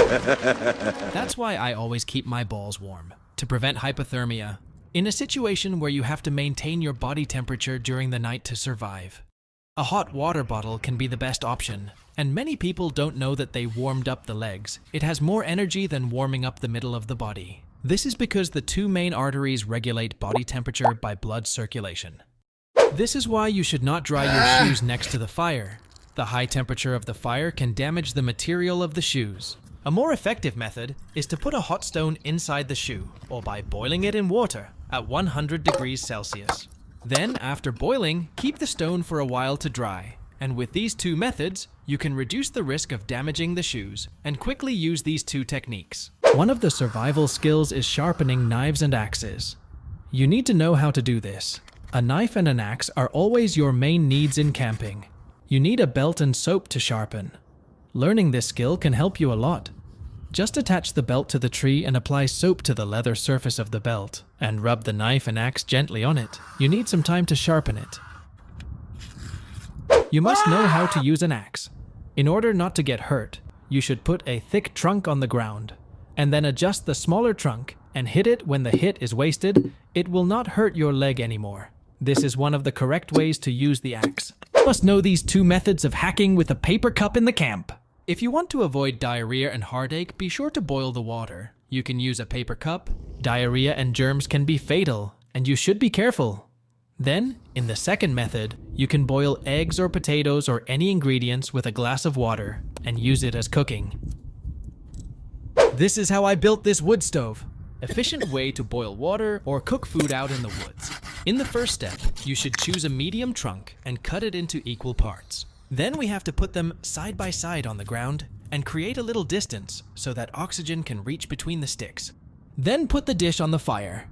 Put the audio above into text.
That's why I always keep my balls warm, to prevent hypothermia, in a situation where you have to maintain your body temperature during the night to survive. A hot water bottle can be the best option, and many people don't know that they warmed up the legs. It has more energy than warming up the middle of the body. This is because the two main arteries regulate body temperature by blood circulation. This is why you should not dry your shoes next to the fire. The high temperature of the fire can damage the material of the shoes. A more effective method is to put a hot stone inside the shoe, or by boiling it in water at 100 degrees Celsius. Then, after boiling, keep the stone for a while to dry. And with these two methods, you can reduce the risk of damaging the shoes and quickly use these two techniques. One of the survival skills is sharpening knives and axes. You need to know how to do this. A knife and an axe are always your main needs in camping. You need a belt and soap to sharpen. Learning this skill can help you a lot. Just attach the belt to the tree and apply soap to the leather surface of the belt, and rub the knife and axe gently on it. You need some time to sharpen it. You must know how to use an axe. In order not to get hurt, you should put a thick trunk on the ground, and then adjust the smaller trunk and hit it when the hit is wasted. It will not hurt your leg anymore. This is one of the correct ways to use the axe. You must know these two methods of hacking with a paper cup in the camp. If you want to avoid diarrhea and heartache, be sure to boil the water. You can use a paper cup. Diarrhea and germs can be fatal, and you should be careful. Then, in the second method, you can boil eggs or potatoes or any ingredients with a glass of water and use it as cooking. This is how I built this wood stove. Efficient way to boil water or cook food out in the woods. In the first step, you should choose a medium trunk and cut it into equal parts. Then we have to put them side by side on the ground and create a little distance so that oxygen can reach between the sticks. Then put the dish on the fire